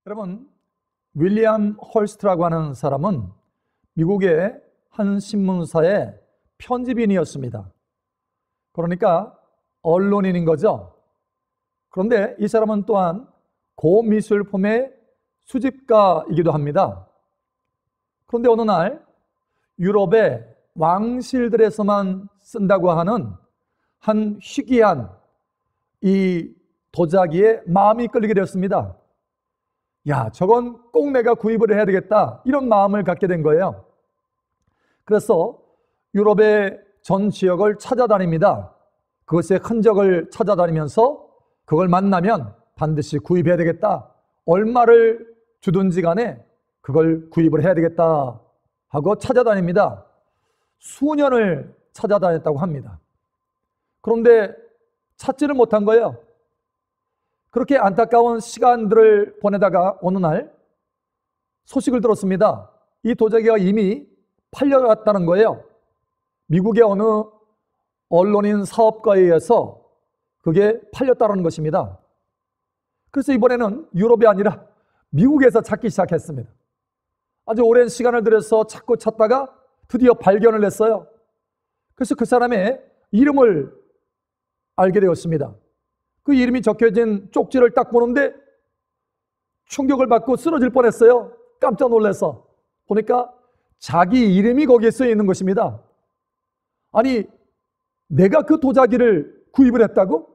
여러분, 윌리엄 홀스트라고 하는 사람은 미국의 한 신문사의 편집인이었습니다. 그러니까 언론인인 거죠. 그런데 이 사람은 또한 고미술품의 수집가이기도 합니다. 그런데 어느 날 유럽의 왕실들에서만 쓴다고 하는 한 희귀한 이 도자기에 마음이 끌리게 되었습니다. 야, 저건 꼭 내가 구입을 해야 되겠다, 이런 마음을 갖게 된 거예요. 그래서 유럽의 전 지역을 찾아다닙니다. 그것의 흔적을 찾아다니면서 그걸 만나면 반드시 구입해야 되겠다, 얼마를 주든지 간에 그걸 구입을 해야 되겠다 하고 찾아다닙니다. 수년을 찾아다녔다고 합니다. 그런데 찾지를 못한 거예요. 그렇게 안타까운 시간들을 보내다가 어느 날 소식을 들었습니다. 이 도자기가 이미 팔려갔다는 거예요. 미국의 어느 언론인 사업가에 의해서 그게 팔렸다는 것입니다. 그래서 이번에는 유럽이 아니라 미국에서 찾기 시작했습니다. 아주 오랜 시간을 들여서 찾고 찾다가 드디어 발견을 했어요. 그래서 그 사람의 이름을 알게 되었습니다. 그 이름이 적혀진 쪽지를 딱 보는데 충격을 받고 쓰러질 뻔했어요. 깜짝 놀라서 보니까 자기 이름이 거기에 쓰여 있는 것입니다. 아니, 내가 그 도자기를 구입을 했다고?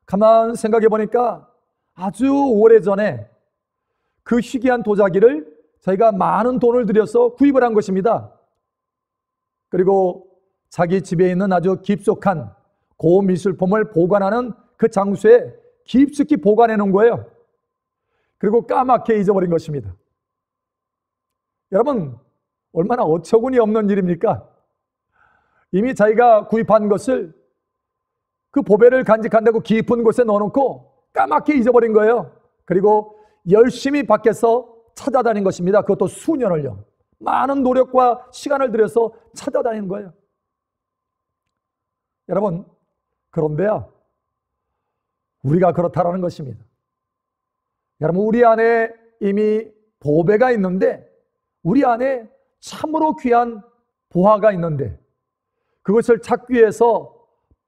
가만 생각해 보니까 아주 오래전에 그 희귀한 도자기를 자기가 많은 돈을 들여서 구입을 한 것입니다. 그리고 자기 집에 있는 아주 깊숙한 고미술품을 보관하는 그 장소에 깊숙이 보관해 놓은 거예요. 그리고 까맣게 잊어버린 것입니다. 여러분, 얼마나 어처구니 없는 일입니까? 이미 자기가 구입한 것을 그 보배를 간직한다고 깊은 곳에 넣어놓고 까맣게 잊어버린 거예요. 그리고 열심히 밖에서 찾아다닌 것입니다. 그것도 수년을요. 많은 노력과 시간을 들여서 찾아다니는 거예요. 여러분, 그런데요, 우리가 그렇다라는 것입니다. 여러분, 우리 안에 이미 보배가 있는데, 우리 안에 참으로 귀한 보화가 있는데 그것을 찾기 위해서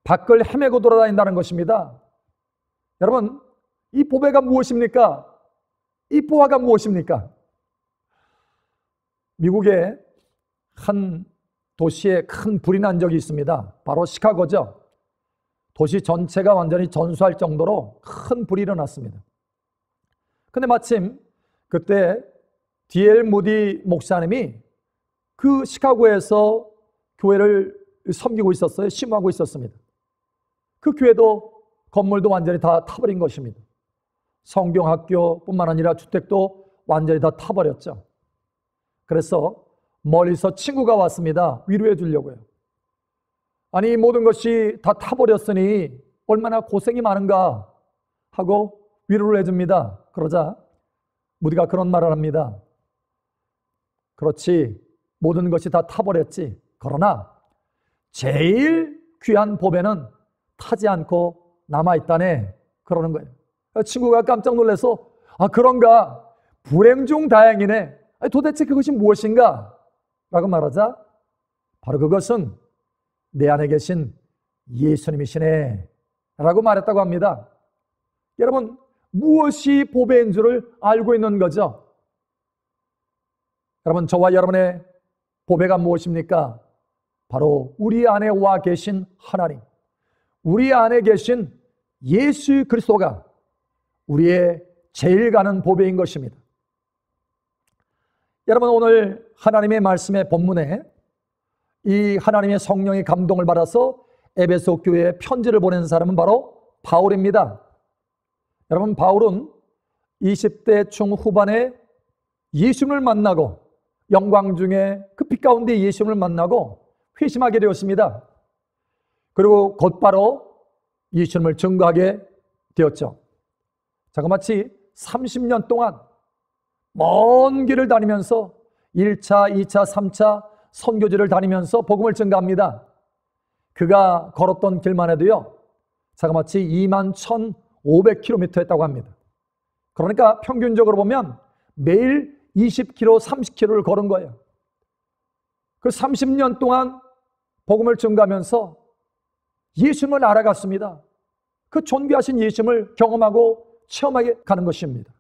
밖을 헤매고 돌아다닌다는 것입니다. 여러분, 이 보배가 무엇입니까? 이 보화가 무엇입니까? 미국의 한 도시에 큰 불이 난 적이 있습니다. 바로 시카고죠. 도시 전체가 완전히 전수할 정도로 큰 불이 일어났습니다. 근데 마침 그때 D.L. 무디 목사님이 그 시카고에서 교회를 섬기고 있었어요. 심호하고 있었습니다. 그 교회도 건물도 완전히 다 타버린 것입니다. 성경학교뿐만 아니라 주택도 완전히 다 타버렸죠. 그래서 멀리서 친구가 왔습니다. 위로해 주려고요. 아니, 모든 것이 다 타버렸으니 얼마나 고생이 많은가 하고 위로를 해줍니다. 그러자 무디가 그런 말을 합니다. 그렇지, 모든 것이 다 타버렸지. 그러나 제일 귀한 보배는 타지 않고 남아있다네, 그러는 거예요. 친구가 깜짝 놀라서 그런가, 불행 중 다행이네. 도대체 그것이 무엇인가? 라고 말하자 바로 그것은 내 안에 계신 예수님이시네 라고 말했다고 합니다. 여러분, 무엇이 보배인 줄을 알고 있는 거죠? 여러분, 저와 여러분의 보배가 무엇입니까? 바로 우리 안에 와 계신 하나님, 우리 안에 계신 예수 그리스도가 우리의 제일 가는 보배인 것입니다. 여러분, 오늘 하나님의 말씀의 본문에 이 하나님의 성령의 감동을 받아서 에베소 교회에 편지를 보낸 사람은 바로 바울입니다. 여러분, 바울은 20대 중후반에 예수님을 만나고 영광 중에 그 빛 가운데 예수님을 만나고 회심하게 되었습니다. 그리고 곧바로 예수님을 증거하게 되었죠. 자, 마치 30년 동안 먼 길을 다니면서 1차, 2차, 3차 선교지를 다니면서 복음을 증거합니다. 그가 걸었던 길만 해도요, 자그마치 21,500km 했다고 합니다. 그러니까 평균적으로 보면 매일 20km, 30km를 걸은 거예요. 그 30년 동안 복음을 증거하면서 예수님을 알아갔습니다. 그 존귀하신 예수님을 경험하고 체험하게 가는 것입니다.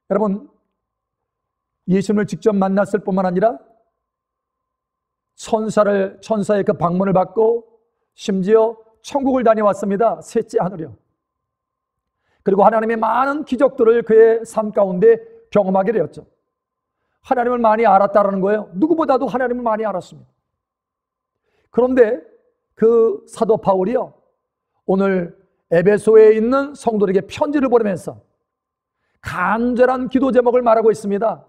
여러분, 예수님을 직접 만났을 뿐만 아니라 천사의 그 방문을 받고 심지어 천국을 다녀왔습니다. 셋째 하늘이요. 그리고 하나님의 많은 기적들을 그의 삶 가운데 경험하게 되었죠. 하나님을 많이 알았다는 거예요. 누구보다도 하나님을 많이 알았습니다. 그런데 그 사도 바울이요, 오늘 에베소에 있는 성도들에게 편지를 보내면서 간절한 기도 제목을 말하고 있습니다.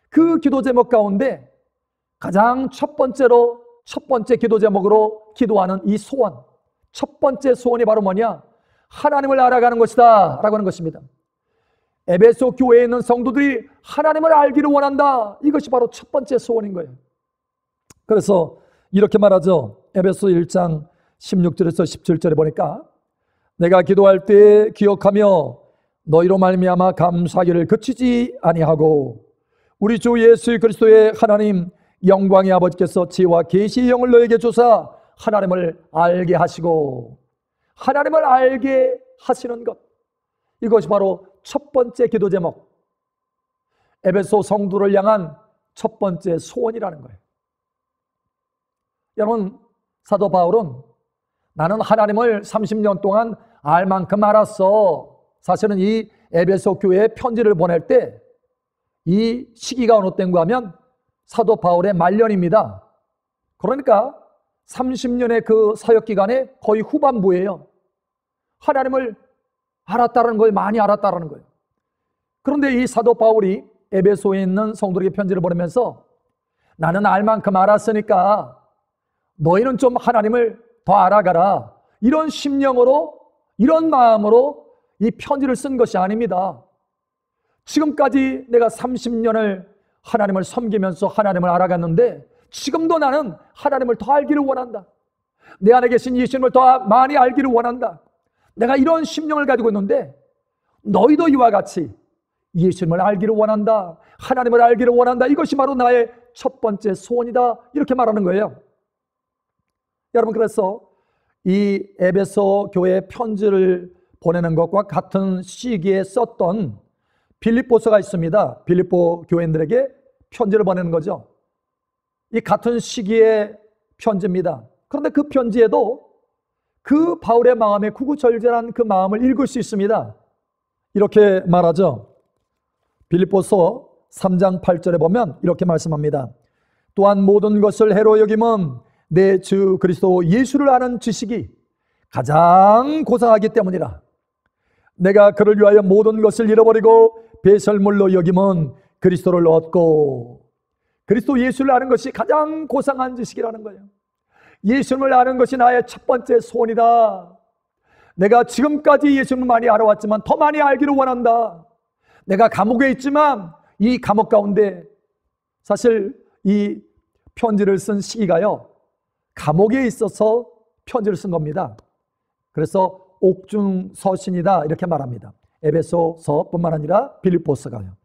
그 기도 제목 가운데 가장 첫 번째 기도 제목으로 기도하는 이 소원, 첫 번째 소원이 바로 뭐냐? 하나님을 알아가는 것이다 라고 하는 것입니다. 에베소 교회에 있는 성도들이 하나님을 알기를 원한다. 이것이 바로 첫 번째 소원인 거예요. 그래서 이렇게 말하죠. 에베소 1장 16절에서 17절에 보니까 내가 기도할 때 기억하며 너희로 말미암아 감사하기를 그치지 아니하고 우리 주 예수 그리스도의 하나님 영광의 아버지께서 지혜와 계시의 영을 너에게 주사 하나님을 알게 하시고, 하나님을 알게 하시는 것, 이것이 바로 첫 번째 기도 제목, 에베소 성도를 향한 첫 번째 소원이라는 거예요. 여러분, 사도 바울은 나는 하나님을 30년 동안 알 만큼 알았어. 사실은 이 에베소 교회에 편지를 보낼 때 이 시기가 어느 때인가 하면 사도 바울의 말년입니다. 그러니까 30년의 그 사역 기간에 거의 후반부예요. 하나님을 알았다는 거예요. 많이 알았다는 거예요. 그런데 이 사도 바울이 에베소에 있는 성도에게 편지를 보내면서 나는 알 만큼 알았으니까 너희는 좀 하나님을 더 알아가라, 이런 심령으로, 이런 마음으로 이 편지를 쓴 것이 아닙니다. 지금까지 내가 30년을 하나님을 섬기면서 하나님을 알아갔는데 지금도 나는 하나님을 더 알기를 원한다. 내 안에 계신 예수님을 더 많이 알기를 원한다. 내가 이런 심령을 가지고 있는데 너희도 이와 같이 예수님을 알기를 원한다. 하나님을 알기를 원한다. 이것이 바로 나의 첫 번째 소원이다. 이렇게 말하는 거예요. 여러분, 그래서 이 에베소 교회에 편지를 보내는 것과 같은 시기에 썼던 빌립보서가 있습니다. 빌립보 교인들에게 편지를 보내는 거죠. 이 같은 시기의 편지입니다. 그런데 그 편지에도 그 바울의 마음에 구구절절한 그 마음을 읽을 수 있습니다. 이렇게 말하죠. 빌립보서 3장 8절에 보면 이렇게 말씀합니다. 또한 모든 것을 해로 여김은 내 주 그리스도 예수를 아는 지식이 가장 고상하기 때문이라. 내가 그를 위하여 모든 것을 잃어버리고 배설물로 여김은 그리스도를 얻고, 그리스도 예수를 아는 것이 가장 고상한 지식이라는 거예요. 예수님을 아는 것이 나의 첫 번째 소원이다. 내가 지금까지 예수님을 많이 알아왔지만 더 많이 알기를 원한다. 내가 감옥에 있지만 이 감옥 가운데, 사실 이 편지를 쓴 시기가요, 감옥에 있어서 편지를 쓴 겁니다. 그래서 옥중서신이다 이렇게 말합니다. 에베소서뿐만 아니라 빌립보서가요.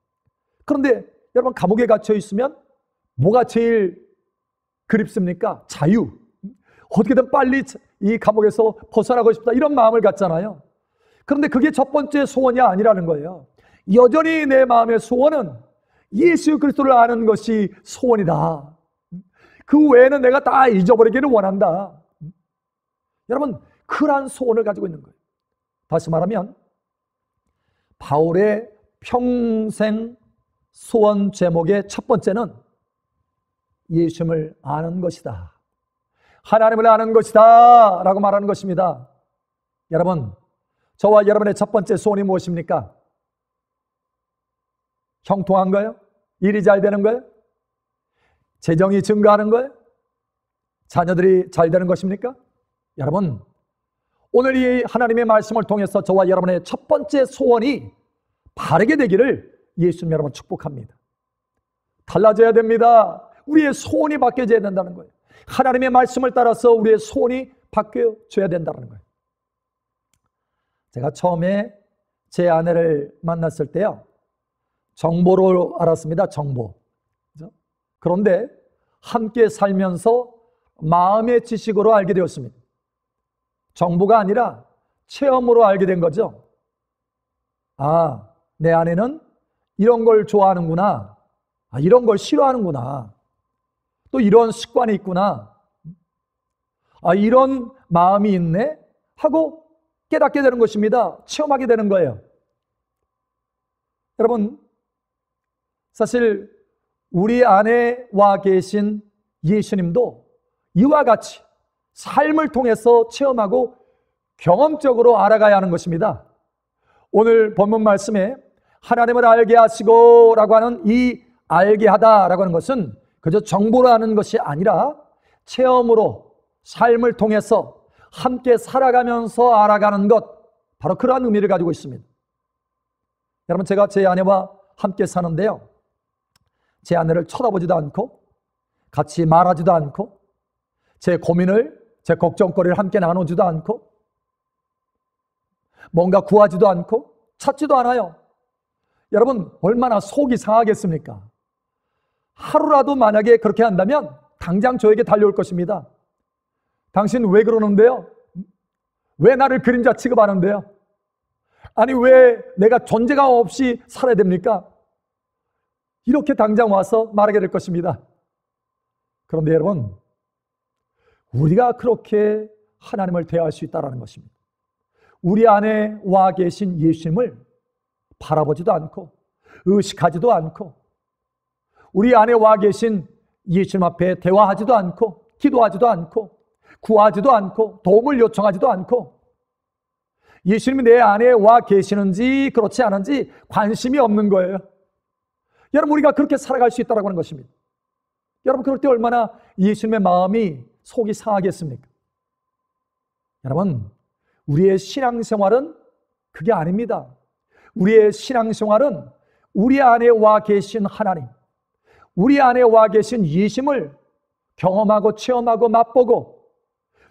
그런데 여러분, 감옥에 갇혀 있으면 뭐가 제일 그립습니까? 자유. 어떻게든 빨리 이 감옥에서 벗어나고 싶다, 이런 마음을 갖잖아요. 그런데 그게 첫 번째 소원이 아니라는 거예요. 여전히 내 마음의 소원은 예수 그리스도를 아는 것이 소원이다. 그 외에는 내가 다 잊어버리기를 원한다. 여러분, 그러한 소원을 가지고 있는 거예요. 다시 말하면 바울의 평생 소원 제목의 첫 번째는 예수님을 아는 것이다. 하나님을 아는 것이다 라고 말하는 것입니다. 여러분, 저와 여러분의 첫 번째 소원이 무엇입니까? 형통한 거예요? 일이 잘 되는 거예요? 재정이 증가하는 거예요? 자녀들이 잘 되는 것입니까? 여러분, 오늘 이 하나님의 말씀을 통해서 저와 여러분의 첫 번째 소원이 바르게 되기를 예수님 여러분 축복합니다. 달라져야 됩니다. 우리의 소원이 바뀌어져야 된다는 거예요. 하나님의 말씀을 따라서 우리의 소원이 바뀌어져야 된다는 거예요. 제가 처음에 제 아내를 만났을 때요, 정보로 알았습니다. 정보. 그런데 함께 살면서 마음의 지식으로 알게 되었습니다. 정보가 아니라 체험으로 알게 된 거죠. 아, 내 아내는 이런 걸 좋아하는구나. 아, 이런 걸 싫어하는구나. 또 이런 습관이 있구나. 아, 이런 마음이 있네 하고 깨닫게 되는 것입니다. 체험하게 되는 거예요. 여러분, 사실 우리 안에 와 계신 예수님도 이와 같이 삶을 통해서 체험하고 경험적으로 알아가야 하는 것입니다. 오늘 본문 말씀에 하나님을 알게 하시고 라고 하는 이 알게 하다라고 하는 것은 그저 정보로 하는 것이 아니라 체험으로 삶을 통해서 함께 살아가면서 알아가는 것, 바로 그러한 의미를 가지고 있습니다. 여러분, 제가 제 아내와 함께 사는데요, 제 아내를 쳐다보지도 않고 같이 말하지도 않고 제 고민을, 제 걱정거리를 함께 나누지도 않고 뭔가 구하지도 않고 찾지도 않아요. 여러분, 얼마나 속이 상하겠습니까? 하루라도 만약에 그렇게 한다면 당장 저에게 달려올 것입니다. 당신 왜 그러는데요? 왜 나를 그림자 취급하는데요? 아니, 왜 내가 존재감 없이 살아야 됩니까? 이렇게 당장 와서 말하게 될 것입니다. 그런데 여러분, 우리가 그렇게 하나님을 대할 수 있다는 것입니다. 우리 안에 와 계신 예수님을 바라보지도 않고 의식하지도 않고 우리 안에 와 계신 예수님 앞에 대화하지도 않고 기도하지도 않고 구하지도 않고 도움을 요청하지도 않고 예수님이 내 안에 와 계시는지 그렇지 않은지 관심이 없는 거예요. 여러분, 우리가 그렇게 살아갈 수 있다고 하는 것입니다. 여러분, 그럴 때 얼마나 예수님의 마음이 속이 상하겠습니까? 여러분, 우리의 신앙생활은 그게 아닙니다. 우리의 신앙생활은 우리 안에 와 계신 하나님, 우리 안에 와 계신 예수님을 경험하고 체험하고 맛보고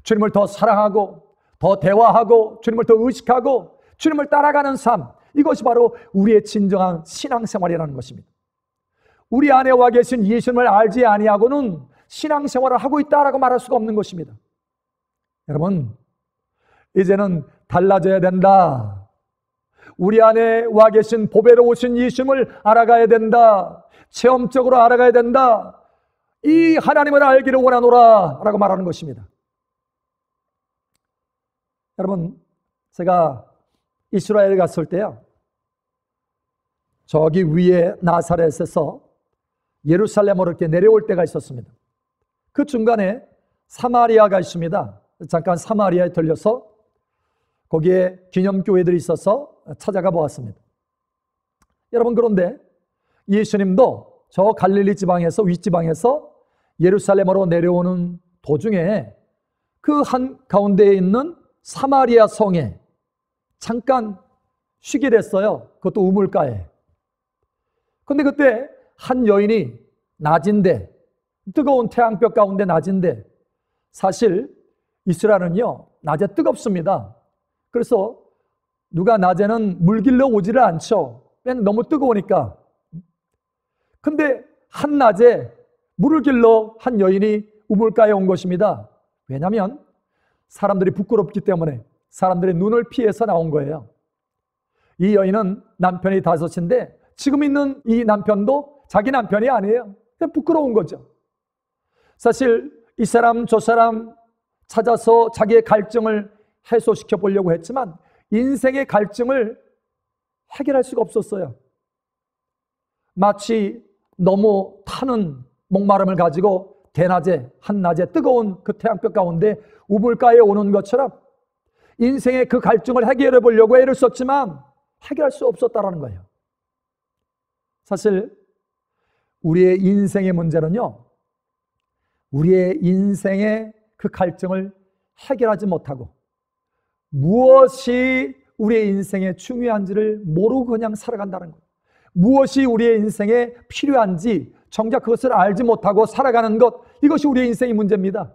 주님을 더 사랑하고 더 대화하고 주님을 더 의식하고 주님을 따라가는 삶, 이것이 바로 우리의 진정한 신앙생활이라는 것입니다. 우리 안에 와 계신 예수님을 알지 아니하고는 신앙생활을 하고 있다라고 말할 수가 없는 것입니다. 여러분, 이제는 달라져야 된다. 우리 안에 와 계신 보배로 오신 예수님을 알아가야 된다. 체험적으로 알아가야 된다. 이 하나님을 알기를 원하노라 라고 말하는 것입니다. 여러분, 제가 이스라엘 갔을 때요, 저기 위에 나사렛에서 예루살렘으로 이렇게 내려올 때가 있었습니다. 그 중간에 사마리아가 있습니다. 잠깐 사마리아에 들려서 거기에 기념교회들이 있어서 찾아가 보았습니다. 여러분, 그런데 예수님도 저 갈릴리 지방에서 윗지방에서 예루살렘으로 내려오는 도중에 그 한 가운데에 있는 사마리아 성에 잠깐 쉬게 됐어요. 그것도 우물가에. 그런데 그때 한 여인이 낮인데, 뜨거운 태양볕 가운데 낮인데, 사실 이스라엘은요 낮에 뜨겁습니다. 그래서 누가 낮에는 물 길러 오지를 않죠. 너무 뜨거우니까. 근데 한낮에 물을 길러 한 여인이 우물가에 온 것입니다. 왜냐하면 사람들이 부끄럽기 때문에 사람들의 눈을 피해서 나온 거예요. 이 여인은 남편이 5인데 지금 있는 이 남편도 자기 남편이 아니에요. 그냥 부끄러운 거죠. 사실 이 사람 저 사람 찾아서 자기의 갈증을 해소시켜 보려고 했지만 인생의 갈증을 해결할 수가 없었어요. 마치 너무 타는 목마름을 가지고 대낮에 한낮에 뜨거운 그 태양볕 가운데 우물가에 오는 것처럼 인생의 그 갈증을 해결해 보려고 애를 썼지만 해결할 수 없었다라는 거예요. 사실 우리의 인생의 문제는요, 우리의 인생의 그 갈증을 해결하지 못하고 무엇이 우리의 인생에 중요한지를 모르고 그냥 살아간다는 거예요. 무엇이 우리의 인생에 필요한지 정작 그것을 알지 못하고 살아가는 것, 이것이 우리의 인생의 문제입니다.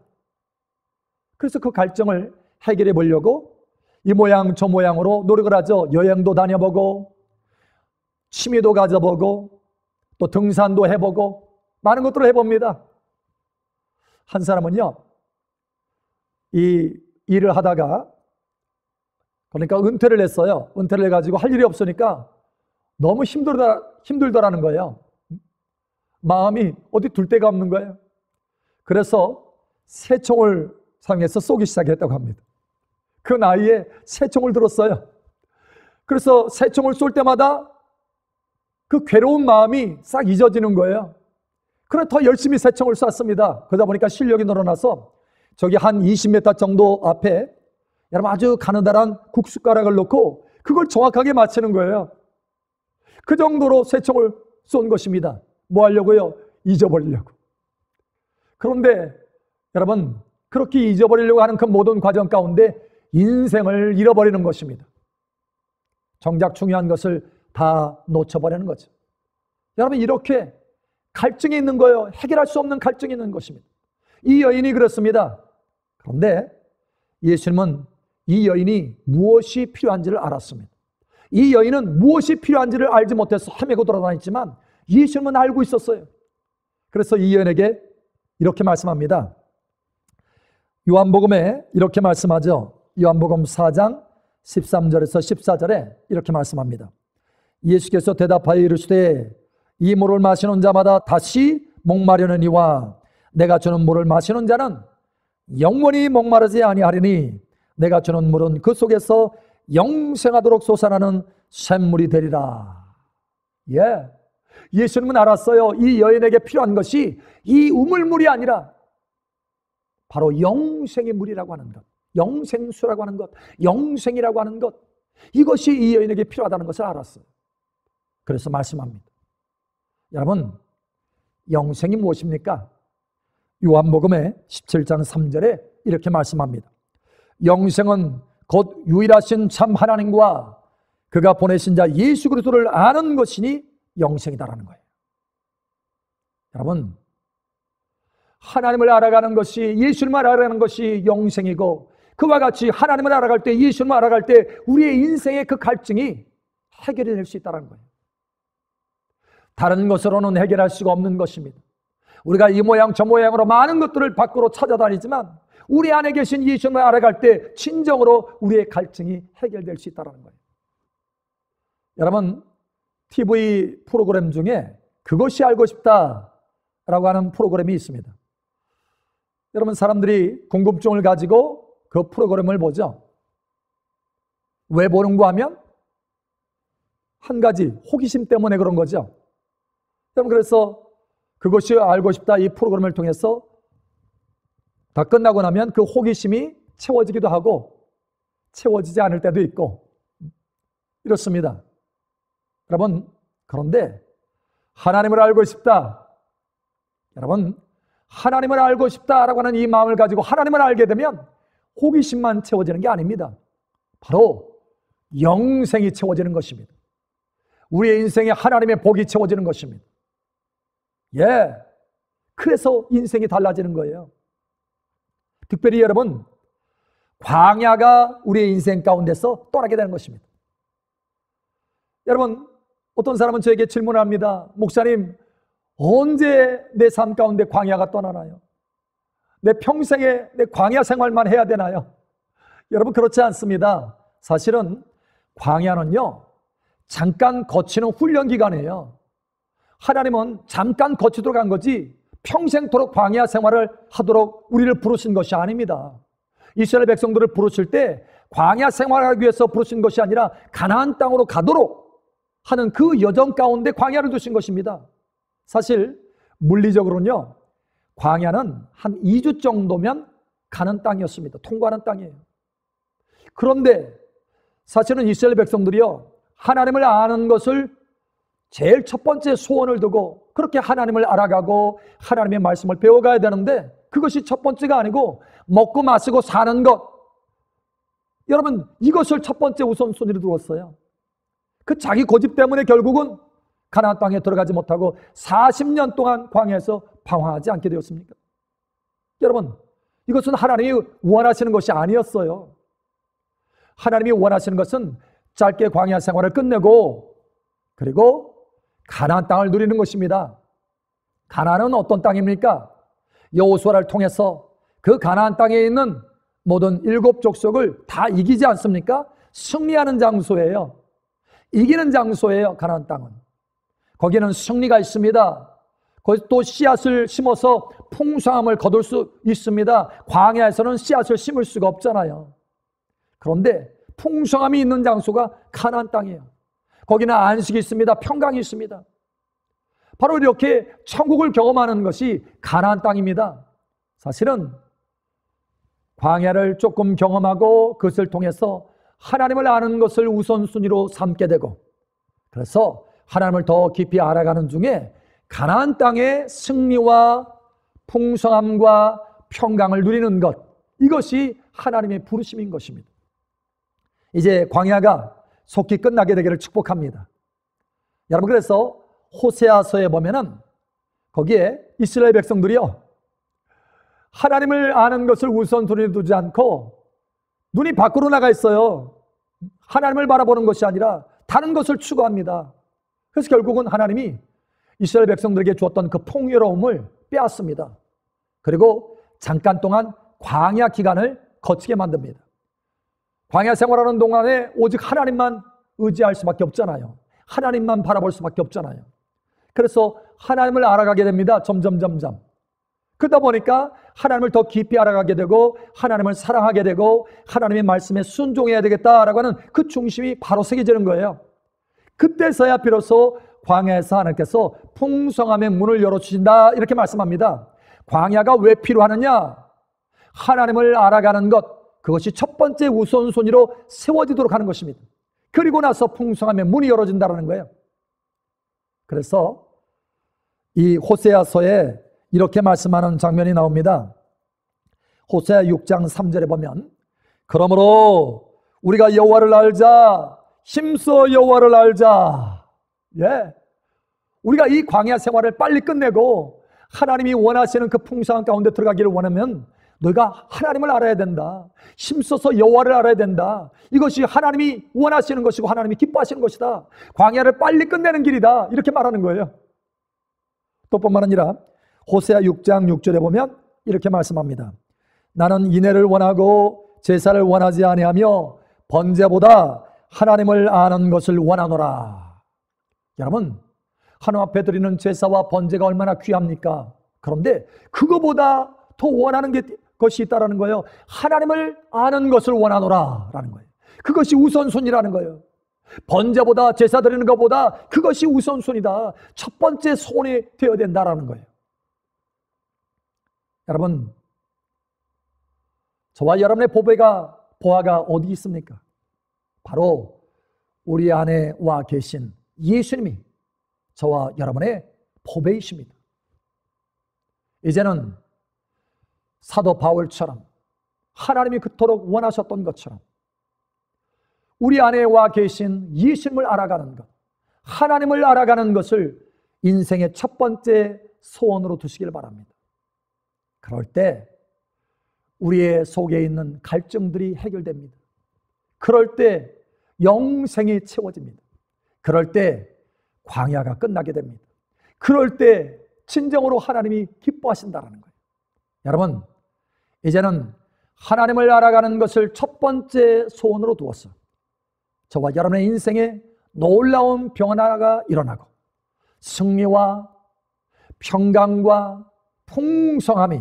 그래서 그 갈증을 해결해 보려고 이 모양 저 모양으로 노력을 하죠. 여행도 다녀보고 취미도 가져보고 또 등산도 해보고 많은 것들을 해봅니다. 한 사람은요, 이 일을 하다가 그러니까 은퇴를 했어요. 은퇴를 해가지고 할 일이 없으니까 너무 힘들더라는 거예요. 마음이 어디 둘 데가 없는 거예요. 그래서 새총을 사용해서 쏘기 시작했다고 합니다. 그 나이에 새총을 들었어요. 그래서 새총을 쏠 때마다 그 괴로운 마음이 싹 잊어지는 거예요. 그래 더 열심히 새총을 쐈습니다. 그러다 보니까 실력이 늘어나서 저기 한 20m 정도 앞에 여러분 아주 가느다란 국숟가락을 놓고 그걸 정확하게 맞히는 거예요. 그 정도로 새총을 쏜 것입니다. 뭐 하려고요? 잊어버리려고. 그런데 여러분 그렇게 잊어버리려고 하는 그 모든 과정 가운데 인생을 잃어버리는 것입니다. 정작 중요한 것을 다 놓쳐버리는 거죠. 여러분 이렇게 갈증이 있는 거예요. 해결할 수 없는 갈증이 있는 것입니다. 이 여인이 그렇습니다. 그런데 예수님은 이 여인이 무엇이 필요한지를 알았습니다. 이 여인은 무엇이 필요한지를 알지 못해서 헤매고 돌아다녔지만 예수님은 알고 있었어요. 그래서 이 여인에게 이렇게 말씀합니다. 요한복음에 이렇게 말씀하죠. 요한복음 4장 13절에서 14절에 이렇게 말씀합니다. 예수께서 대답하여 이르시되 이 물을 마시는 자마다 다시 목마르느니와 내가 주는 물을 마시는 자는 영원히 목마르지 아니하리니 내가 주는 물은 그 속에서 영생하도록 솟아나는 샘물이 되리라. 예, 예수님은 알았어요. 이 여인에게 필요한 것이 이 우물물이 아니라 바로 영생의 물이라고 하는 것, 영생수라고 하는 것, 영생이라고 하는 것, 이것이 이 여인에게 필요하다는 것을 알았어요. 그래서 말씀합니다. 여러분, 영생이 무엇입니까? 요한복음의 17장 3절에 이렇게 말씀합니다. 영생은 곧 유일하신 참 하나님과 그가 보내신 자 예수 그리스도를 아는 것이니 영생이다라는 거예요. 여러분, 하나님을 알아가는 것이, 예수님을 알아가는 것이 영생이고, 그와 같이 하나님을 알아갈 때, 예수님을 알아갈 때 우리의 인생의 그 갈증이 해결이 될 수 있다는 거예요. 다른 것으로는 해결할 수가 없는 것입니다. 우리가 이 모양 저 모양으로 많은 것들을 밖으로 찾아다니지만 우리 안에 계신 예수님을 알아갈 때 진정으로 우리의 갈증이 해결될 수 있다는 거예요. 여러분, TV 프로그램 중에 그것이 알고 싶다라고 하는 프로그램이 있습니다. 여러분, 사람들이 궁금증을 가지고 그 프로그램을 보죠. 왜 보는가 하면 한 가지 호기심 때문에 그런 거죠. 여러분, 그래서 그것이 알고 싶다 이 프로그램을 통해서 다 끝나고 나면 그 호기심이 채워지기도 하고 채워지지 않을 때도 있고 이렇습니다. 여러분, 그런데 하나님을 알고 싶다. 여러분, 하나님을 알고 싶다라고 하는 이 마음을 가지고 하나님을 알게 되면 호기심만 채워지는 게 아닙니다. 바로 영생이 채워지는 것입니다. 우리의 인생에 하나님의 복이 채워지는 것입니다. 예, 그래서 인생이 달라지는 거예요. 특별히 여러분, 광야가 우리의 인생 가운데서 떠나게 되는 것입니다. 여러분, 어떤 사람은 저에게 질문을 합니다. 목사님, 언제 내 삶 가운데 광야가 떠나나요? 내 평생에 내 광야 생활만 해야 되나요? 여러분, 그렇지 않습니다. 사실은 광야는요, 잠깐 거치는 훈련 기간이에요. 하나님은 잠깐 거치도록 한 거지 평생토록 광야 생활을 하도록 우리를 부르신 것이 아닙니다. 이스라엘 백성들을 부르실 때 광야 생활하기 위해서 부르신 것이 아니라 가나안 땅으로 가도록 하는 그 여정 가운데 광야를 두신 것입니다. 사실 물리적으로는요, 광야는 한 2주 정도면 가는 땅이었습니다. 통과하는 땅이에요. 그런데 사실은 이스라엘 백성들이요, 하나님을 아는 것을 제일 첫 번째 소원을 두고 그렇게 하나님을 알아가고 하나님의 말씀을 배워가야 되는데 그것이 첫 번째가 아니고 먹고 마시고 사는 것, 여러분, 이것을 첫 번째 우선순위로 두었어요. 그 자기 고집 때문에 결국은 가나안 땅에 들어가지 못하고 40년 동안 광야에서 방황하지 않게 되었습니까? 여러분, 이것은 하나님이 원하시는 것이 아니었어요. 하나님이 원하시는 것은 짧게 광야 생활을 끝내고 그리고 가나안 땅을 누리는 것입니다. 가나안은 어떤 땅입니까? 여호수아를 통해서 그 가나안 땅에 있는 모든 7 족속을 다 이기지 않습니까? 승리하는 장소예요. 이기는 장소예요. 가나안 땅은. 거기는 승리가 있습니다. 거기 또 씨앗을 심어서 풍성함을 거둘 수 있습니다. 광야에서는 씨앗을 심을 수가 없잖아요. 그런데 풍성함이 있는 장소가 가나안 땅이에요. 거기는 안식이 있습니다. 평강이 있습니다. 바로 이렇게 천국을 경험하는 것이 가나안 땅입니다. 사실은 광야를 조금 경험하고 그것을 통해서 하나님을 아는 것을 우선순위로 삼게 되고 그래서 하나님을 더 깊이 알아가는 중에 가나안 땅의 승리와 풍성함과 평강을 누리는 것, 이것이 하나님의 부르심인 것입니다. 이제 광야가 속히 끝나게 되기를 축복합니다. 여러분, 그래서 호세아서에 보면은 거기에 이스라엘 백성들이요, 하나님을 아는 것을 우선순위에 두지 않고 눈이 밖으로 나가 있어요. 하나님을 바라보는 것이 아니라 다른 것을 추구합니다. 그래서 결국은 하나님이 이스라엘 백성들에게 주었던 그 풍요로움을 빼앗습니다. 그리고 잠깐 동안 광야 기간을 거치게 만듭니다. 광야 생활하는 동안에 오직 하나님만 의지할 수밖에 없잖아요. 하나님만 바라볼 수밖에 없잖아요. 그래서 하나님을 알아가게 됩니다. 점점. 그러다 보니까 하나님을 더 깊이 알아가게 되고 하나님을 사랑하게 되고 하나님의 말씀에 순종해야 되겠다라고 하는 그 중심이 바로 새겨지는 거예요. 그때서야 비로소 광야에서 하나님께서 풍성함의 문을 열어주신다, 이렇게 말씀합니다. 광야가 왜 필요하느냐? 하나님을 알아가는 것, 그것이 첫 번째 우선순위로 세워지도록 하는 것입니다. 그리고 나서 풍성함의 문이 열어진다는 거예요. 그래서 이 호세아서에 이렇게 말씀하는 장면이 나옵니다. 호세아 6장 3절에 보면, 그러므로 우리가 여호와를 알자, 힘써 여호와를 알자. 예, 우리가 이 광야 생활을 빨리 끝내고 하나님이 원하시는 그 풍성한 가운데 들어가기를 원하면 너희가 하나님을 알아야 된다. 힘써서 여호와를 알아야 된다. 이것이 하나님이 원하시는 것이고 하나님이 기뻐하시는 것이다. 광야를 빨리 끝내는 길이다, 이렇게 말하는 거예요. 또 뿐만 아니라 호세아 6장 6절에 보면 이렇게 말씀합니다. 나는 인애를 원하고 제사를 원하지 아니하며 번제보다 하나님을 아는 것을 원하노라. 여러분, 하나님 앞에 드리는 제사와 번제가 얼마나 귀합니까? 그런데 그거보다 더 원하는 것이 있다라는 거예요. 하나님을 아는 것을 원하노라 라는 거예요. 그것이 우선순위라는 거예요. 번제보다, 제사 드리는 것보다 그것이 우선순위다. 첫 번째 소원이 되어야 된다라는 거예요. 여러분, 저와 여러분의 보화가 어디 있습니까? 바로 우리 안에 와 계신 예수님이 저와 여러분의 보배이십니다. 이제는 사도 바울처럼 하나님이 그토록 원하셨던 것처럼 우리 안에 와 계신 예수님을 알아가는 것, 하나님을 알아가는 것을 인생의 첫 번째 소원으로 두시길 바랍니다. 그럴 때 우리의 속에 있는 갈증들이 해결됩니다. 그럴 때 영생이 채워집니다. 그럴 때 광야가 끝나게 됩니다. 그럴 때 진정으로 하나님이 기뻐하신다는 거예요. 여러분, 이제는 하나님을 알아가는 것을 첫 번째 소원으로 두어서 저와 여러분의 인생에 놀라운 변화가 일어나고 승리와 평강과 풍성함이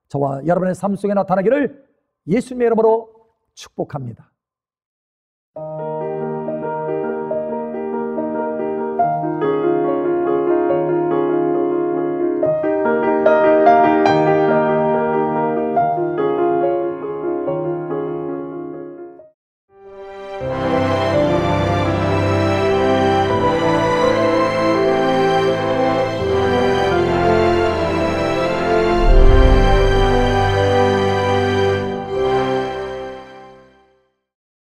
저와 여러분의 삶 속에 나타나기를 예수님의 이름으로 축복합니다.